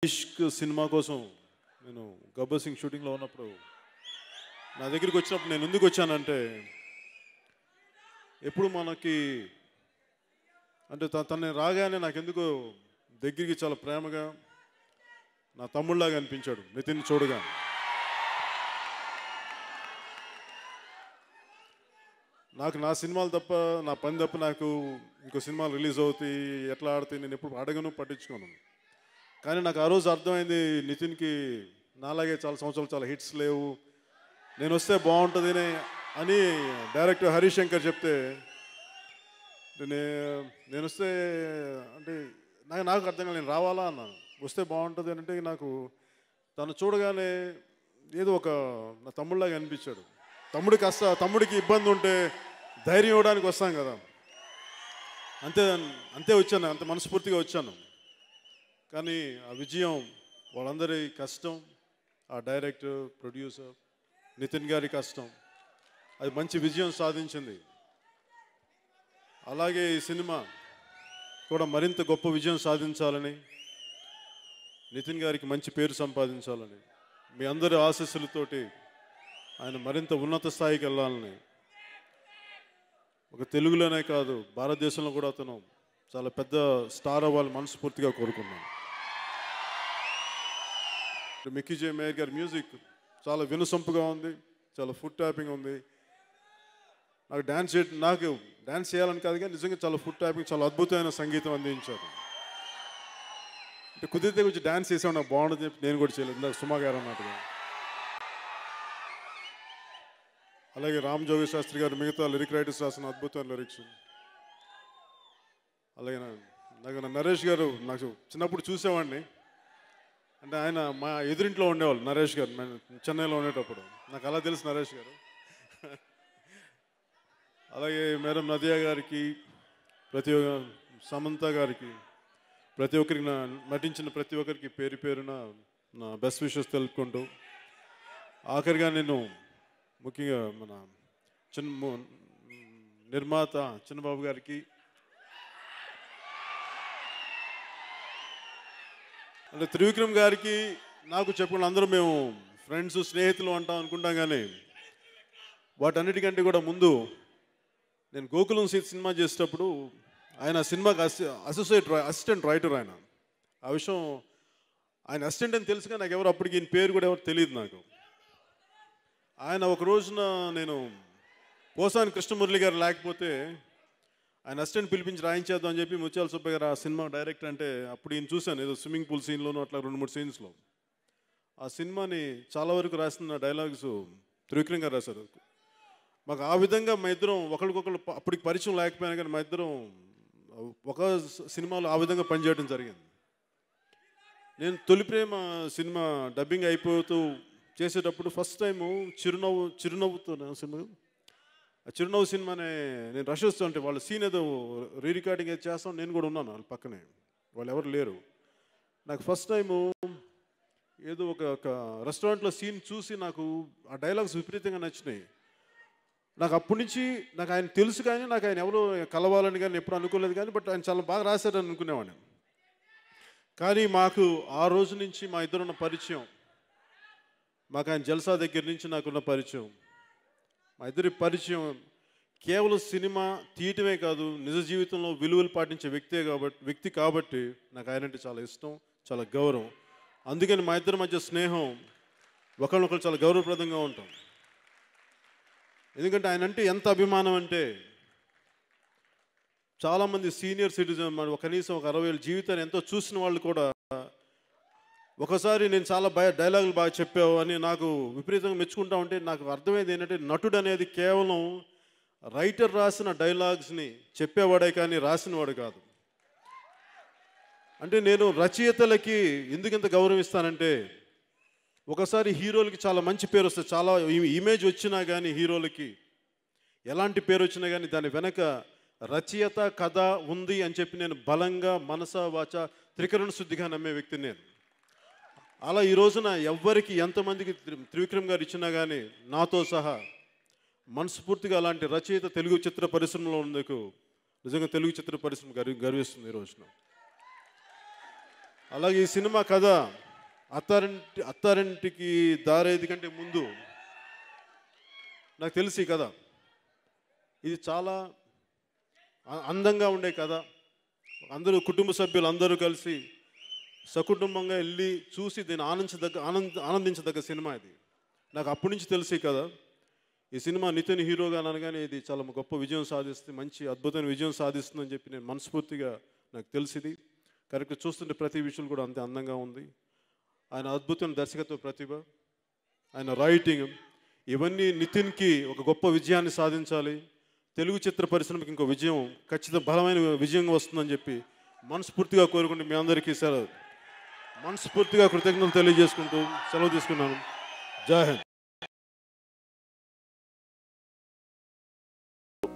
ఇష్క్ cinema కోసం నేను గబ్బర్ సింగ్ షూటింగ్లో ఉన్నప్పుడు నా దగ్గరికి వచ్చినప్పుడు నేను ఎందుకు వచ్చానంటే, ఎప్పుడు మనకి అంటే తను రాగానే నాకు ఎందుకో దగ్గరికి చాలా ప్రేమగా నా తమ్ముళ్ళలాగా అనిపించాడు నితిన్ చూడగా. నాకు నా సినిమాలు తప్ప, నా పని తప్ప నాకు ఇంకో సినిమాలు రిలీజ్ అవుతాయి ఎట్లా ఆడితే నేను ఎప్పుడు అడగను, పట్టించుకోను. కానీ నాకు ఆ రోజు అర్థమైంది, నితిన్కి నాలాగే చాలా సంవత్సరాలు చాలా హిట్స్ లేవు, నేను వస్తే బాగుంటుంది అని డైరెక్టర్ హరీష్ శంకర్ చెప్తే, నేను వస్తే అంటే నాకు అర్థం కాదు, నేను రావాలా అన్నాను. వస్తే బాగుంటుంది అంటే నాకు తను చూడగానే ఏదో ఒక నా తమ్ముళ్ళలాగా అనిపించాడు. తమ్ముడికి ఇబ్బంది ఉంటే ధైర్యం ఇవ్వడానికి వస్తాం కదా, అంతే వచ్చాను, అంత మనస్ఫూర్తిగా వచ్చాను. కానీ ఆ విజయం వాళ్ళందరి కష్టం, ఆ డైరెక్టర్, ప్రొడ్యూసర్ నితిన్ గారి కష్టం, అది మంచి విజయం సాధించింది. అలాగే ఈ సినిమా కూడా మరింత గొప్ప విజయం సాధించాలని, నితిన్ గారికి మంచి పేరు సంపాదించాలని, మీ అందరి ఆశీస్సులతోటి ఆయన మరింత ఉన్నత స్థాయికి వెళ్ళాలని, ఒక తెలుగులోనే కాదు భారతదేశంలో కూడా అతను చాలా పెద్ద స్టార్ అవ్వాలని మనస్ఫూర్తిగా కోరుకున్నాను. మిక్కీ జే మేయర్ గారి మ్యూజిక్ చాలా వినసొంపుగా ఉంది, చాలా ఫుట్ ట్యాపింగ్ ఉంది. నాకు డ్యాన్స్ చేయాలని కాదు కానీ నిజంగా చాలా ఫుట్ ట్యాపింగ్, చాలా అద్భుతమైన సంగీతం అందించారు. అంటే కుదిరితే కొంచెం డ్యాన్స్ చేసాం, నాకు బాగుంటుంది చెప్పి నేను కూడా చేయలేదు, ఇందాక సుమా గారు అన్నట్టుగా. అలాగే రామ్ జోగి శాస్త్రి గారు మిగతా లిరిక్ రైటర్స్ రాసిన అద్భుతమైన లిరిక్స్. అలాగే నాకు నరేష్ గారు, నాకు చిన్నప్పుడు చూసేవాడిని, అంటే ఆయన మా ఎదురింట్లో ఉండేవాళ్ళు నరేష్ గారు, నేను చెన్నైలో ఉండేటప్పుడు నాకు అలా తెలుసు నరేష్ గారు. అలాగే మేడం నదియా గారికి, సమంత గారికి, ప్రతి ఒక్కరికి నటించిన ప్రతి ఒక్కరికి పేరు పేరున నా బెస్ట్ విషెస్ తెలుపుకుంటూ, ఆఖరిగా నేను ముఖ్యంగా మన నిర్మాత చిన్నబాబు గారికి, అంటే త్రివిక్రమ్ గారికి నాకు చెప్పుకున్న అందరూ మేము ఫ్రెండ్స్, స్నేహితులు అంటాం అనుకుంటాం, కానీ వాటన్నిటికంటే కూడా ముందు నేను గోకులం సీత సినిమా చేసేటప్పుడు ఆయన సినిమాకి అసిస్టెంట్ రైటర్ ఆయన. ఆ విషయం ఆయన అసిస్టెంట్ అని తెలుసుగా, నాకు ఎవరు అప్పటికి ఈయన పేరు కూడా ఎవరు తెలియదు నాకు. ఆయన ఒక రోజున నేను పోసాని కృష్ణమురళి గారు లేకపోతే ఆయన అసిస్టెంట్ పిలిపించి రాయించేద్దాం అని చెప్పి ముత్యాల సుబ్బయ్య గారు ఆ సినిమా డైరెక్టర్ అంటే, అప్పుడు ఈయన చూశాను ఏదో స్విమ్మింగ్ పూల్ సీన్లోనూ అట్లా 2-3 సీన్స్లో. ఆ సినిమాని చాలా వరకు రాసిన డైలాగ్స్ త్రివిక్రమ్ గారు రాశారు. మాకు ఆ విధంగా మా ఇద్దరం ఒకరికొకరు అప్పటికి పరిచయం లేకపోయినా కానీ మా ఇద్దరం ఒక సినిమాలో ఆ విధంగా పనిచేయడం జరిగింది. నేను తొలి ప్రేమ సినిమా డబ్బింగ్ అయిపోతూ చేసేటప్పుడు ఫస్ట్ టైము చిరునవ్వుతో సినిమా, ఆ చిరునవ్వు సినిమానే నేను రష్ వస్తుంటే వాళ్ళ సీన్ ఏదో రికార్డింగ్ ఏదో చేస్తాం, నేను కూడా ఉన్నాను వాళ్ళ పక్కనే, వాళ్ళు ఎవరు లేరు. నాకు ఫస్ట్ టైము ఏదో ఒక రెస్టారెంట్లో సీన్ చూసి నాకు ఆ డైలాగ్స్ విపరీతంగా నచ్చినాయి. నాకు అప్పటి నుంచి నాకు ఆయన తెలుసు, కానీ నాకు ఆయన ఎవరు కలవాలని కానీ ఎప్పుడు అనుకోలేదు, కానీ బట్ ఆయన చాలా బాగా రాశారని అనుకునేవాడిని. కానీ మాకు ఆ రోజు నుంచి మా ఇద్దరున్న పరిచయం, మాకు ఆయన జల్సా దగ్గర నుంచి నాకున్న పరిచయం, మా ఇద్దరి పరిచయం కేవలం సినిమా తీయటమే కాదు, నిజ జీవితంలో విలువలు పాటించే వ్యక్తి కాబట్టి నాకు ఆయనంటే చాలా ఇష్టం, చాలా గౌరవం. అందుకని మా ఇద్దరి మధ్య స్నేహం ఒకరినొకరు చాలా గౌరవప్రదంగా ఉంటాం. ఎందుకంటే ఆయన అంటే ఎంత అభిమానం అంటే, చాలామంది సీనియర్ సిటిజన్ కనీసం ఒక 60 ఏళ్ళ జీవితాన్ని ఎంతో చూసిన వాళ్ళు కూడా ఒకసారి నేను చాలా డైలాగులు బాగా చెప్పావు అని నాకు విపరీతంగా మెచ్చుకుంటా ఉంటే, నాకు అర్థమైంది ఏంటంటే, నటుడు అనేది కేవలం రైటర్ రాసిన డైలాగ్స్ని చెప్పేవాడే కానీ రాసినవాడు కాదు. అంటే నేను రచయితలకి ఎందుకు ఇంత గౌరవం ఇస్తానంటే, ఒకసారి హీరోలకి చాలా మంచి పేరు వస్తుంది, చాలా ఇమేజ్ వచ్చినా కానీ, హీరోలకి ఎలాంటి పేరు వచ్చినా కానీ దాని వెనక రచయిత కథ ఉంది అని చెప్పి నేను బలంగా మనస వాచ త్రికరణ శుద్ధిగా నమ్మే వ్యక్తిని నేను. అలా ఈ రోజున ఎవ్వరికి ఎంతమందికి త్రివిక్రమ్ గారు ఇచ్చినా కానీ నాతో సహా మనస్ఫూర్తిగా అలాంటి రచయిత తెలుగు చిత్ర పరిశ్రమలో ఉన్నందుకు నిజంగా తెలుగు చిత్ర పరిశ్రమ గర్విస్తుంది ఈ రోజున. అలాగే ఈ సినిమా కథ అత్తారింటికి దారేది కంటే ముందు నాకు తెలిసి కథ ఇది చాలా అందంగా ఉండే కథ. అందరూ కుటుంబ సభ్యులు అందరూ కలిసి సకుటుంబంగా వెళ్ళి చూసి దీన్ని ఆనందించదగ్గ సినిమా ఇది. నాకు అప్పటి నుంచి తెలిసి కదా ఈ సినిమా నితిన్ హీరోగా అనగానే ఇది చాలా గొప్ప విజయం సాధిస్తుంది, మంచి అద్భుతమైన విజయం సాధిస్తుందని చెప్పి నేను మనస్ఫూర్తిగా నాకు తెలిసింది. కరెక్ట్ చూస్తుంటే ప్రతి విషయం కూడా అంతే అందంగా ఉంది. ఆయన అద్భుతమైన దర్శకత్వ ప్రతిభ, ఆయన రైటింగ్ ఇవన్నీ నితిన్కి ఒక గొప్ప విజయాన్ని సాధించాలి, తెలుగు చిత్ర పరిశ్రమకి ఇంకో విజయం ఖచ్చితంగా బలమైన విజయంగా వస్తుందని చెప్పి మనస్ఫూర్తిగా కోరుకుంటూ మీ అందరికీ మనస్ఫూర్తిగా కృతజ్ఞతలు తెలియజేసుకుంటూ సెలవు తీసుకున్నాను. జై Hind.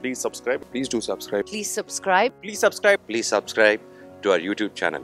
Please subscribe. Please do subscribe. Please subscribe. Please subscribe. Please subscribe to our YouTube channel.